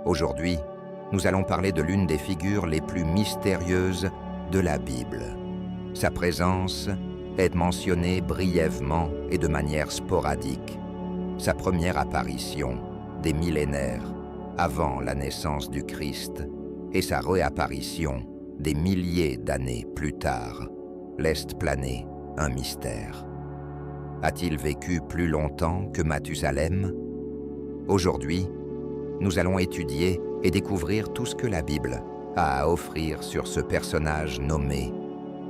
Aujourd'hui, nous allons parler de l'une des figures les plus mystérieuses de la Bible. Sa présence est mentionnée brièvement et de manière sporadique. Sa première apparition, des millénaires avant la naissance du Christ, et sa réapparition des milliers d'années plus tard, laisse planer un mystère. A-t-il vécu plus longtemps que Mathusalem? Aujourd'hui, nous allons étudier et découvrir tout ce que la Bible a à offrir sur ce personnage nommé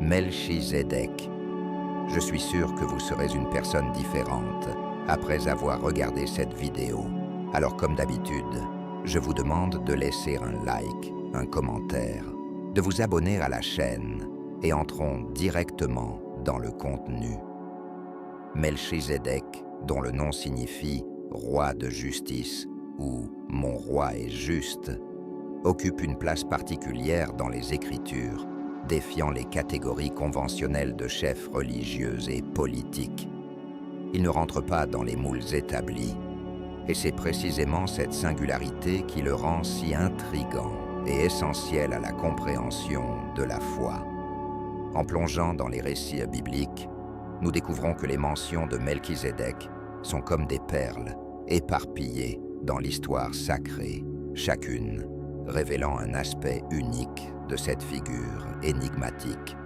Melchizedek. Je suis sûr que vous serez une personne différente après avoir regardé cette vidéo. Alors comme d'habitude, je vous demande de laisser un like, un commentaire, de vous abonner à la chaîne et entrons directement dans le contenu. Melchizedek, dont le nom signifie « roi de justice » ou « mon roi est juste », occupe une place particulière dans les Écritures, défiant les catégories conventionnelles de chefs religieux et politiques. Il ne rentre pas dans les moules établis, et c'est précisément cette singularité qui le rend si intrigant et essentiel à la compréhension de la foi. En plongeant dans les récits bibliques, nous découvrons que les mentions de Melchizedek sont comme des perles éparpillées dans l'histoire sacrée, chacune révélant un aspect unique de cette figure énigmatique.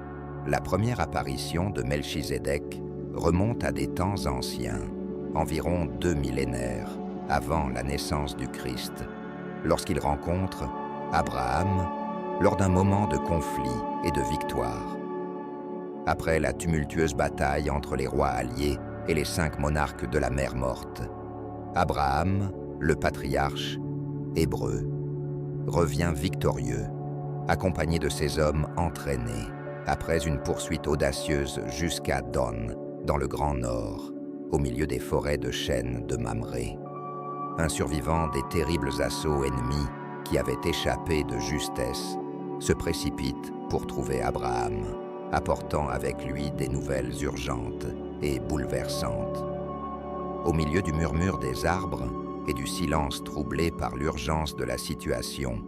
La première apparition de Melchizedek remonte à des temps anciens, environ 2 millénaires avant la naissance du Christ, lorsqu'il rencontre Abraham lors d'un moment de conflit et de victoire. Après la tumultueuse bataille entre les rois alliés et les 5 monarques de la mer Morte, Abraham, le patriarche hébreu, revient victorieux, accompagné de ses hommes entraînés, après une poursuite audacieuse jusqu'à Dan, dans le Grand Nord, au milieu des forêts de chênes de Mamré. Un survivant des terribles assauts ennemis qui avait échappé de justesse se précipite pour trouver Abraham, apportant avec lui des nouvelles urgentes et bouleversantes. Au milieu du murmure des arbres et du silence troublé par l'urgence de la situation,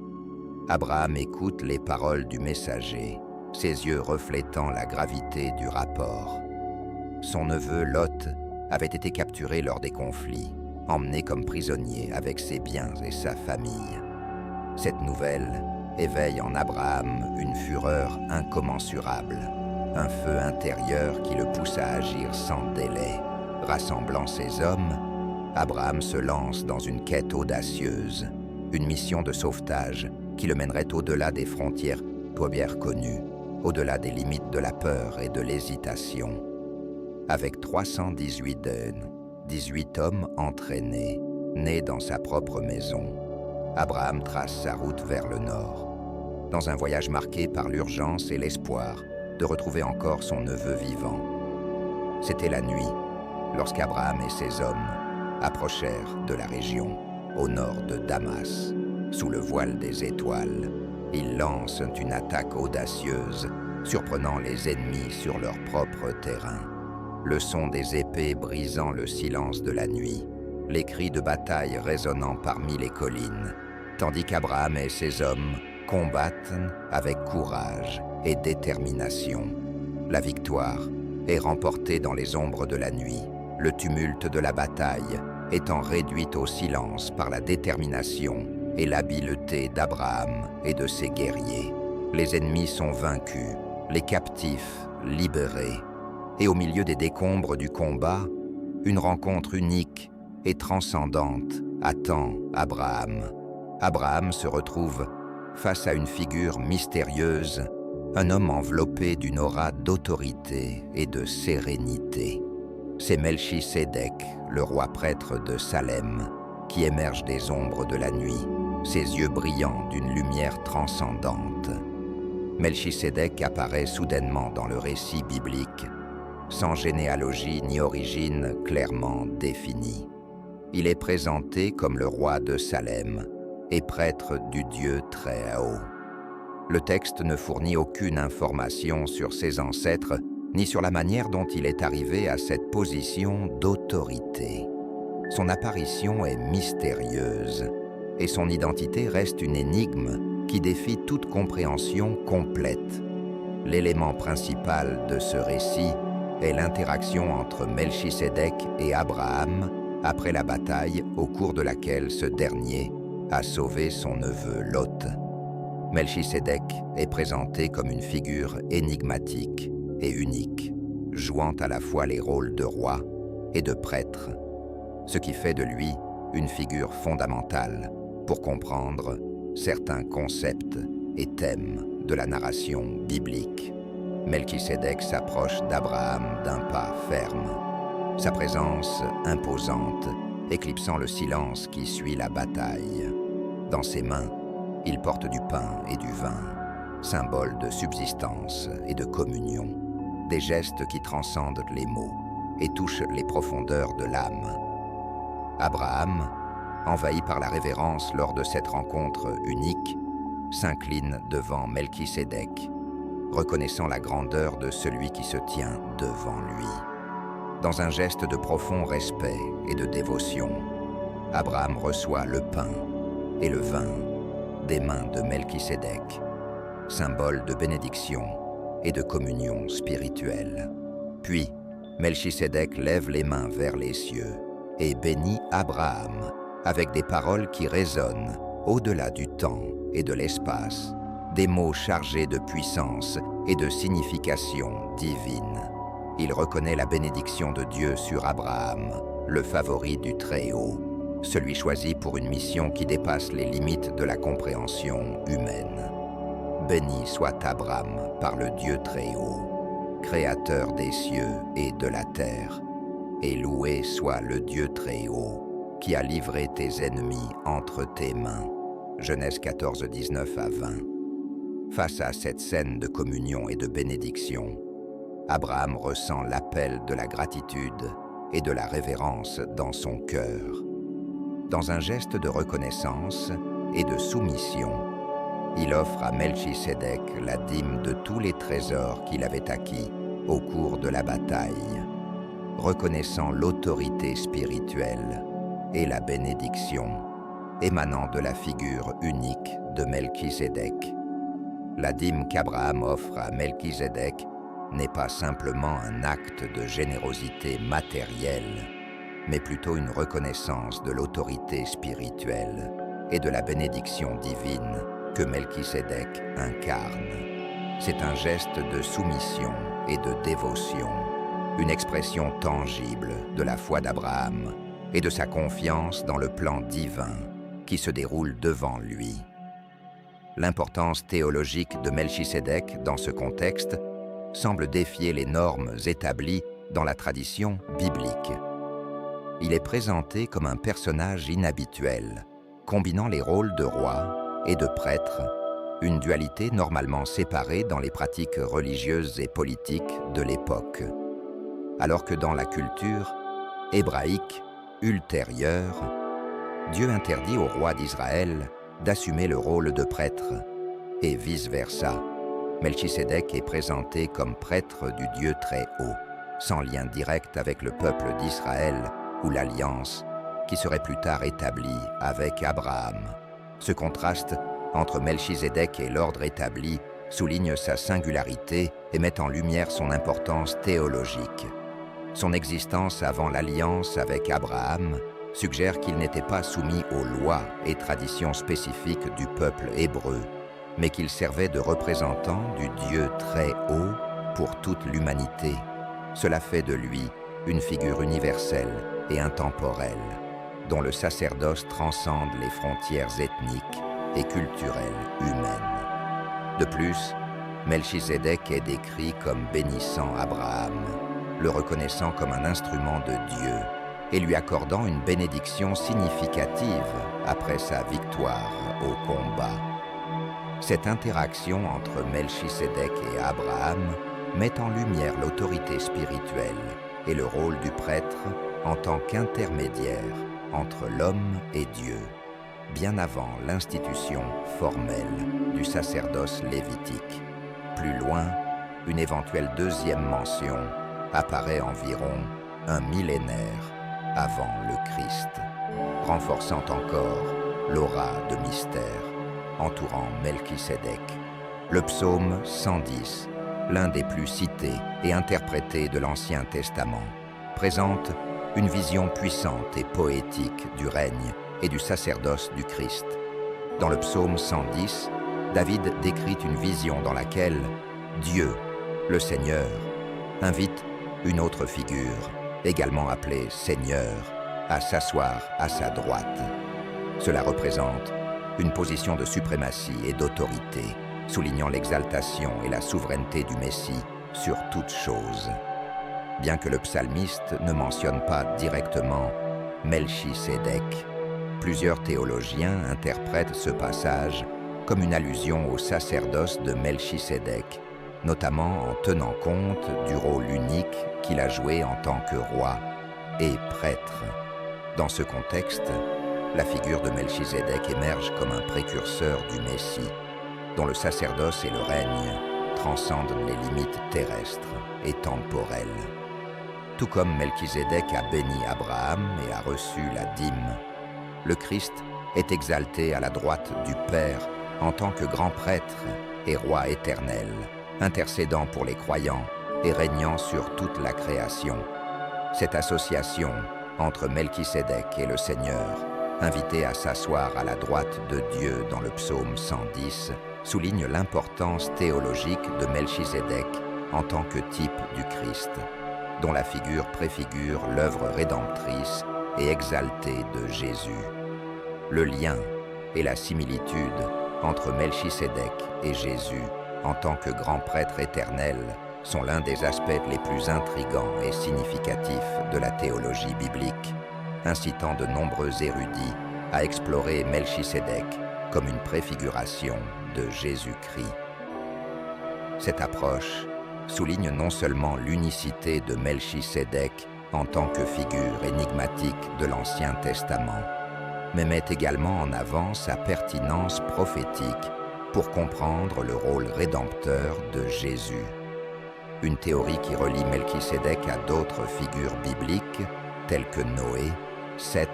Abraham écoute les paroles du messager, ses yeux reflétant la gravité du rapport. Son neveu Lot avait été capturé lors des conflits, emmené comme prisonnier avec ses biens et sa famille. Cette nouvelle éveille en Abraham une fureur incommensurable, un feu intérieur qui le pousse à agir sans délai. Rassemblant ses hommes, Abraham se lance dans une quête audacieuse, une mission de sauvetage qui le mènerait au-delà des frontières bien connues, au-delà des limites de la peur et de l'hésitation. Avec 318 18 hommes entraînés, nés dans sa propre maison, Abraham trace sa route vers le nord, dans un voyage marqué par l'urgence et l'espoir de retrouver encore son neveu vivant. C'était la nuit, lorsqu'Abraham et ses hommes approchèrent de la région, au nord de Damas. Sous le voile des étoiles, ils lancent une attaque audacieuse, surprenant les ennemis sur leur propre terrain. Le son des épées brisant le silence de la nuit, les cris de bataille résonnant parmi les collines, tandis qu'Abraham et ses hommes combattent avec courage et détermination. La victoire est remportée dans les ombres de la nuit, le tumulte de la bataille étant réduit au silence par la détermination et l'habileté d'Abraham et de ses guerriers. Les ennemis sont vaincus, les captifs libérés, et au milieu des décombres du combat, une rencontre unique et transcendante attend Abraham. Abraham se retrouve face à une figure mystérieuse, un homme enveloppé d'une aura d'autorité et de sérénité. C'est Melchizedek, le roi prêtre de Salem, qui émerge des ombres de la nuit, ses yeux brillants d'une lumière transcendante. Melchizedek apparaît soudainement dans le récit biblique, sans généalogie ni origine clairement définie. Il est présenté comme le roi de Salem et prêtre du Dieu très haut. Le texte ne fournit aucune information sur ses ancêtres, ni sur la manière dont il est arrivé à cette position d'autorité. Son apparition est mystérieuse, et son identité reste une énigme qui défie toute compréhension complète. L'élément principal de ce récit est l'interaction entre Melchisédek et Abraham après la bataille au cours de laquelle ce dernier a sauvé son neveu Lot. Melchisédek est présenté comme une figure énigmatique et unique, jouant à la fois les rôles de roi et de prêtre, ce qui fait de lui une figure fondamentale pour comprendre certains concepts et thèmes de la narration biblique. Melchisédek s'approche d'Abraham d'un pas ferme, sa présence imposante, éclipsant le silence qui suit la bataille. Dans ses mains, il porte du pain et du vin, symbole de subsistance et de communion, des gestes qui transcendent les mots et touchent les profondeurs de l'âme. Abraham, envahi par la révérence lors de cette rencontre unique, s'incline devant Melchisédek, reconnaissant la grandeur de celui qui se tient devant lui. Dans un geste de profond respect et de dévotion, Abraham reçoit le pain et le vin des mains de Melchisédek, symbole de bénédiction et de communion spirituelle. Puis, Melchisédek lève les mains vers les cieux et bénit Abraham avec des paroles qui résonnent au-delà du temps et de l'espace, des mots chargés de puissance et de signification divine. Il reconnaît la bénédiction de Dieu sur Abraham, le favori du Très-Haut, celui choisi pour une mission qui dépasse les limites de la compréhension humaine. Béni soit Abraham par le Dieu Très-Haut, créateur des cieux et de la terre, et loué soit le Dieu Très-Haut, qui a livré tes ennemis entre tes mains. Genèse 14, 19 à 20. Face à cette scène de communion et de bénédiction, Abraham ressent l'appel de la gratitude et de la révérence dans son cœur. Dans un geste de reconnaissance et de soumission, il offre à Melchisédek la dîme de tous les trésors qu'il avait acquis au cours de la bataille, reconnaissant l'autorité spirituelle et la bénédiction émanant de la figure unique de Melchisédek. La dîme qu'Abraham offre à Melchisédek n'est pas simplement un acte de générosité matérielle, mais plutôt une reconnaissance de l'autorité spirituelle et de la bénédiction divine que Melchisédek incarne. C'est un geste de soumission et de dévotion, une expression tangible de la foi d'Abraham et de sa confiance dans le plan divin qui se déroule devant lui. L'importance théologique de Melchisédek dans ce contexte semble défier les normes établies dans la tradition biblique. Il est présenté comme un personnage inhabituel, combinant les rôles de roi et de prêtre, une dualité normalement séparée dans les pratiques religieuses et politiques de l'époque. Alors que dans la culture hébraïque ultérieure, Dieu interdit au roi d'Israël d'assumer le rôle de prêtre, et vice-versa. Melchisédek est présenté comme prêtre du Dieu Très-Haut, sans lien direct avec le peuple d'Israël ou l'alliance qui serait plus tard établie avec Abraham. Ce contraste entre Melchisédek et l'ordre établi souligne sa singularité et met en lumière son importance théologique. Son existence avant l'alliance avec Abraham suggère qu'il n'était pas soumis aux lois et traditions spécifiques du peuple hébreu, mais qu'il servait de représentant du Dieu Très-Haut pour toute l'humanité. Cela fait de lui une figure universelle et intemporelle, dont le sacerdoce transcende les frontières ethniques et culturelles humaines. De plus, Melchisédek est décrit comme bénissant Abraham, le reconnaissant comme un instrument de Dieu et lui accordant une bénédiction significative après sa victoire au combat. Cette interaction entre Melchisédek et Abraham met en lumière l'autorité spirituelle et le rôle du prêtre en tant qu'intermédiaire entre l'homme et Dieu, bien avant l'institution formelle du sacerdoce lévitique. Plus loin, une éventuelle deuxième mention apparaît environ un millénaire avant le Christ, renforçant encore l'aura de mystère entourant Melchisédek. Le psaume 110, l'un des plus cités et interprétés de l'Ancien Testament, présente une vision puissante et poétique du règne et du sacerdoce du Christ. Dans le psaume 110, David décrit une vision dans laquelle Dieu, le Seigneur, invite une autre figure, également appelée Seigneur, à s'asseoir à sa droite. Cela représente une position de suprématie et d'autorité, soulignant l'exaltation et la souveraineté du Messie sur toute chose. Bien que le psalmiste ne mentionne pas directement Melchisédek, plusieurs théologiens interprètent ce passage comme une allusion au sacerdoce de Melchisédek, notamment en tenant compte du rôle unique qu'il a joué en tant que roi et prêtre. Dans ce contexte, la figure de Melchisédek émerge comme un précurseur du Messie, dont le sacerdoce et le règne transcendent les limites terrestres et temporelles. Tout comme Melchisédek a béni Abraham et a reçu la dîme, le Christ est exalté à la droite du Père en tant que grand prêtre et roi éternel, intercédant pour les croyants et régnant sur toute la création. Cette association entre Melchisédek et le Seigneur, invité à s'asseoir à la droite de Dieu dans le psaume 110, souligne l'importance théologique de Melchisédek en tant que type du Christ, dont la figure préfigure l'œuvre rédemptrice et exaltée de Jésus. Le lien et la similitude entre Melchisédek et Jésus en tant que grand prêtre éternel sont l'un des aspects les plus intrigants et significatifs de la théologie biblique, incitant de nombreux érudits à explorer Melchisédek comme une préfiguration de Jésus-Christ. Cette approche souligne non seulement l'unicité de Melchisédek en tant que figure énigmatique de l'Ancien Testament, mais met également en avant sa pertinence prophétique pour comprendre le rôle rédempteur de Jésus. Une théorie qui relie Melchisédek à d'autres figures bibliques, telles que Noé, Seth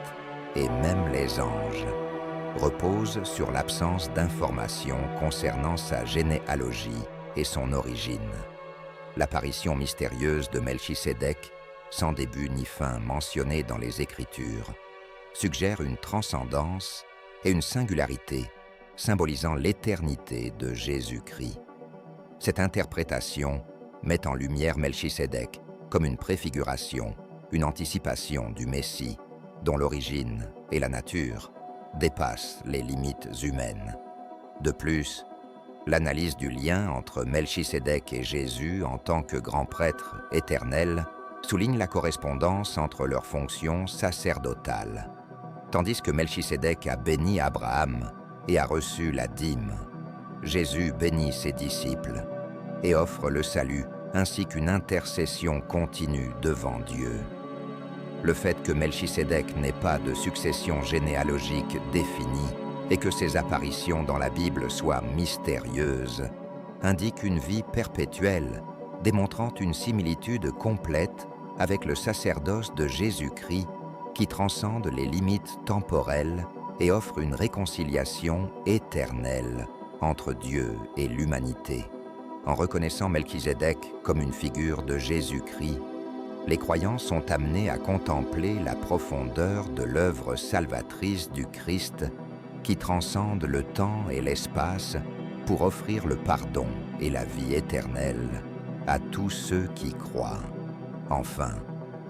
et même les anges, repose sur l'absence d'informations concernant sa généalogie et son origine. L'apparition mystérieuse de Melchisédek, sans début ni fin mentionnée dans les Écritures, suggère une transcendance et une singularité symbolisant l'éternité de Jésus-Christ. Cette interprétation met en lumière Melchisédek comme une préfiguration, une anticipation du Messie, dont l'origine et la nature dépassent les limites humaines. De plus, l'analyse du lien entre Melchisédek et Jésus en tant que grand prêtre éternel souligne la correspondance entre leurs fonctions sacerdotales. Tandis que Melchisédek a béni Abraham et a reçu la dîme, Jésus bénit ses disciples et offre le salut ainsi qu'une intercession continue devant Dieu. Le fait que Melchisédek n'ait pas de succession généalogique définie et que ses apparitions dans la Bible soient mystérieuses indique une vie perpétuelle, démontrant une similitude complète avec le sacerdoce de Jésus-Christ qui transcende les limites temporelles et offre une réconciliation éternelle entre Dieu et l'humanité. En reconnaissant Melchisédek comme une figure de Jésus-Christ, les croyants sont amenés à contempler la profondeur de l'œuvre salvatrice du Christ qui transcende le temps et l'espace pour offrir le pardon et la vie éternelle à tous ceux qui croient. Enfin,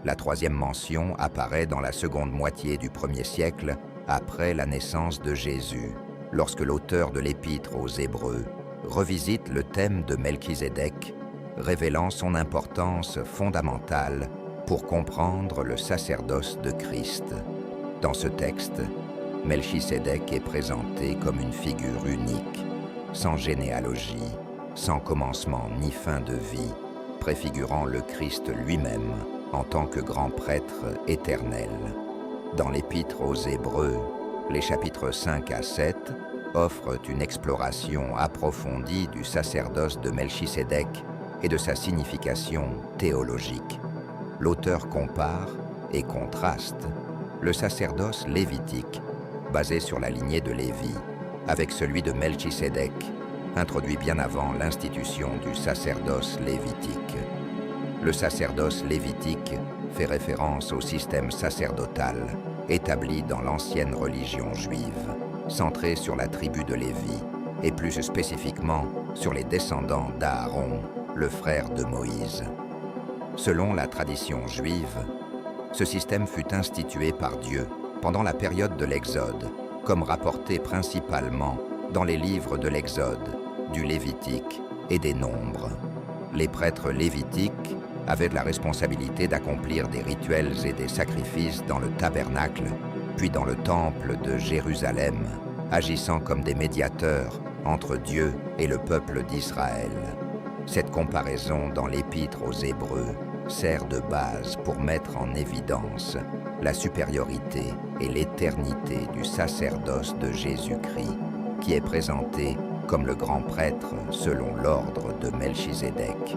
la troisième mention apparaît dans la seconde moitié du 1er siècle après la naissance de Jésus, lorsque l'auteur de l'Épître aux Hébreux revisite le thème de Melchisédek, révélant son importance fondamentale pour comprendre le sacerdoce de Christ. Dans ce texte, Melchisédek est présenté comme une figure unique, sans généalogie, sans commencement ni fin de vie, préfigurant le Christ lui-même en tant que grand prêtre éternel. Dans l'Épître aux Hébreux, les chapitres 5 à 7 offrent une exploration approfondie du sacerdoce de Melchisédek et de sa signification théologique. L'auteur compare et contraste le sacerdoce lévitique basé sur la lignée de Lévi, avec celui de Melchisédek, introduit bien avant l'institution du sacerdoce lévitique. Le sacerdoce lévitique fait référence au système sacerdotal établi dans l'ancienne religion juive, centré sur la tribu de Lévi et plus spécifiquement sur les descendants d'Aaron, le frère de Moïse. Selon la tradition juive, ce système fut institué par Dieu pendant la période de l'Exode, comme rapporté principalement dans les livres de l'Exode, du Lévitique et des Nombres. Les prêtres lévitiques avaient la responsabilité d'accomplir des rituels et des sacrifices dans le tabernacle, puis dans le temple de Jérusalem, agissant comme des médiateurs entre Dieu et le peuple d'Israël. Cette comparaison dans l'Épître aux Hébreux sert de base pour mettre en évidence la supériorité et l'éternité du sacerdoce de Jésus-Christ, qui est présenté comme le grand prêtre selon l'ordre de Melchisédek.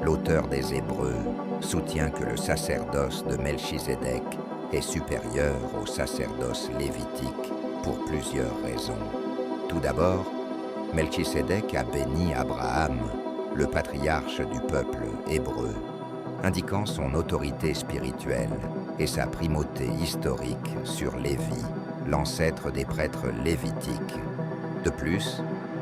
L'auteur des Hébreux soutient que le sacerdoce de Melchisédek est supérieur au sacerdoce lévitique pour plusieurs raisons. Tout d'abord, Melchisédek a béni Abraham, le patriarche du peuple hébreu, indiquant son autorité spirituelle et sa primauté historique sur Lévi, l'ancêtre des prêtres lévitiques. De plus,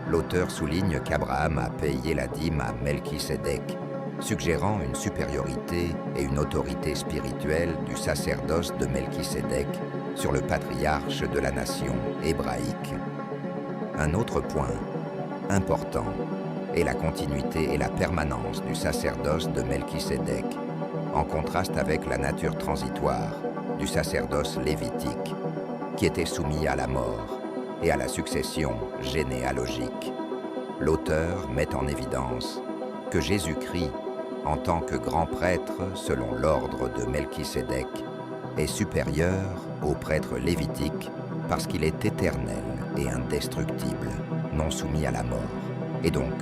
l'auteur souligne qu'Abraham a payé la dîme à Melchisédek, suggérant une supériorité et une autorité spirituelle du sacerdoce de Melchisédek sur le patriarche de la nation hébraïque. Un autre point important est la continuité et la permanence du sacerdoce de Melchisédek, en contraste avec la nature transitoire du sacerdoce lévitique, qui était soumis à la mort et à la succession généalogique. L'auteur met en évidence que Jésus-Christ, en tant que grand prêtre selon l'ordre de Melchisédek, est supérieur au prêtre lévitique parce qu'il est éternel et indestructible, non soumis à la mort, et donc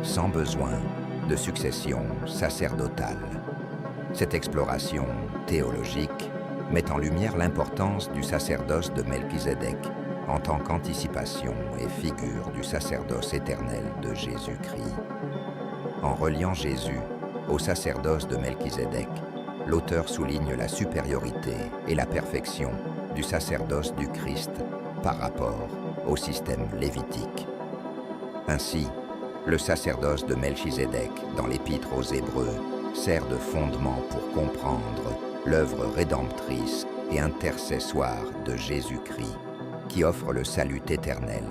sans besoin de succession sacerdotale. Cette exploration théologique met en lumière l'importance du sacerdoce de Melchisédek en tant qu'anticipation et figure du sacerdoce éternel de Jésus-Christ. En reliant Jésus au sacerdoce de Melchisédek, l'auteur souligne la supériorité et la perfection du sacerdoce du Christ par rapport au système lévitique. Ainsi, le sacerdoce de Melchisédek dans l'Épître aux Hébreux sert de fondement pour comprendre l'œuvre rédemptrice et intercessoire de Jésus-Christ, qui offre le salut éternel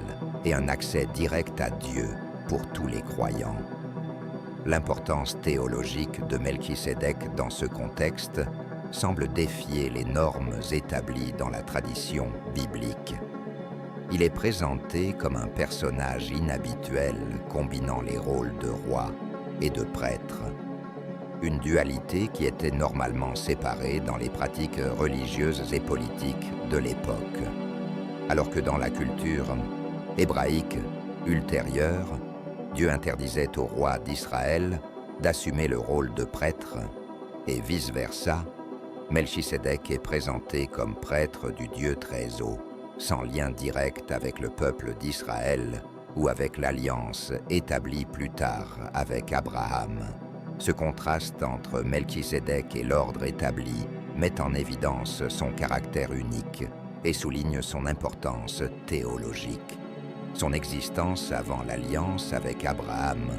et un accès direct à Dieu pour tous les croyants. L'importance théologique de Melchisédek dans ce contexte semble défier les normes établies dans la tradition biblique. Il est présenté comme un personnage inhabituel combinant les rôles de roi et de prêtre, une dualité qui était normalement séparée dans les pratiques religieuses et politiques de l'époque, alors que dans la culture hébraïque ultérieure, Dieu interdisait au roi d'Israël d'assumer le rôle de prêtre, et vice-versa, Melchisédek est présenté comme prêtre du Dieu très haut, sans lien direct avec le peuple d'Israël ou avec l'alliance établie plus tard avec Abraham. Ce contraste entre Melchisédek et l'ordre établi met en évidence son caractère unique et souligne son importance théologique. Son existence avant l'alliance avec Abraham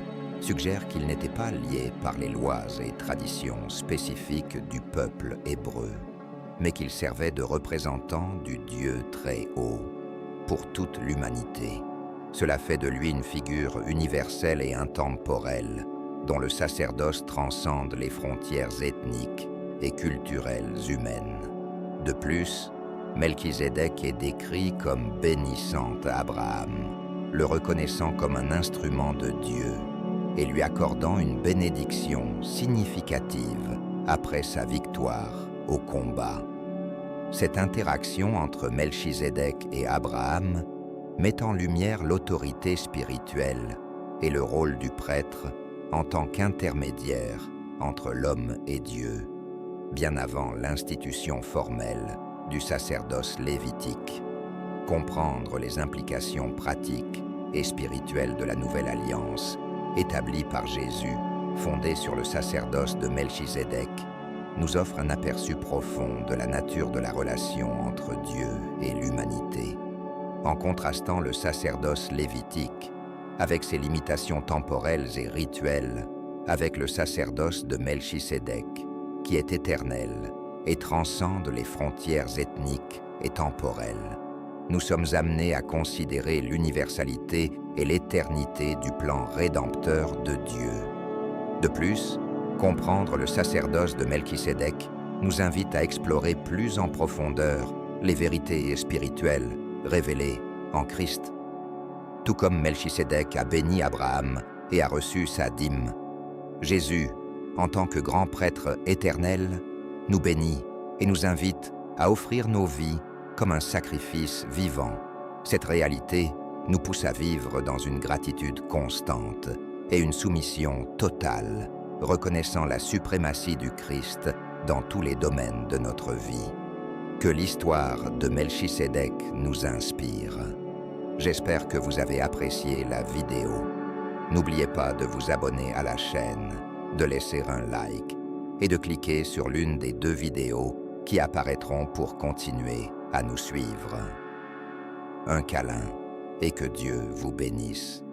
suggère qu'il n'était pas lié par les lois et traditions spécifiques du peuple hébreu, mais qu'il servait de représentant du Dieu très haut pour toute l'humanité. Cela fait de lui une figure universelle et intemporelle, dont le sacerdoce transcende les frontières ethniques et culturelles humaines. De plus, Melchisédek est décrit comme bénissant Abraham, le reconnaissant comme un instrument de Dieu et lui accordant une bénédiction significative après sa victoire au combat. Cette interaction entre Melchisédek et Abraham met en lumière l'autorité spirituelle et le rôle du prêtre en tant qu'intermédiaire entre l'homme et Dieu, bien avant l'institution formelle du sacerdoce lévitique. comprendre les implications pratiques et spirituelles de la nouvelle alliance, établie par Jésus, fondée sur le sacerdoce de Melchizedek, nous offre un aperçu profond de la nature de la relation entre Dieu et l'humanité, en contrastant le sacerdoce lévitique, avec ses limitations temporelles et rituelles, avec le sacerdoce de Melchisédek, qui est éternel et transcende les frontières ethniques et temporelles. Nous sommes amenés à considérer l'universalité et l'éternité du plan rédempteur de Dieu. De plus, comprendre le sacerdoce de Melchisédek nous invite à explorer plus en profondeur les vérités spirituelles révélées en Christ. Tout comme Melchisédek a béni Abraham et a reçu sa dîme, Jésus, en tant que grand prêtre éternel, nous bénit et nous invite à offrir nos vies comme un sacrifice vivant. Cette réalité nous pousse à vivre dans une gratitude constante et une soumission totale, reconnaissant la suprématie du Christ dans tous les domaines de notre vie. Que l'histoire de Melchisédek nous inspire. J'espère que vous avez apprécié la vidéo. N'oubliez pas de vous abonner à la chaîne, de laisser un like et de cliquer sur l'une des 2 vidéos qui apparaîtront pour continuer à nous suivre. Un câlin et que Dieu vous bénisse.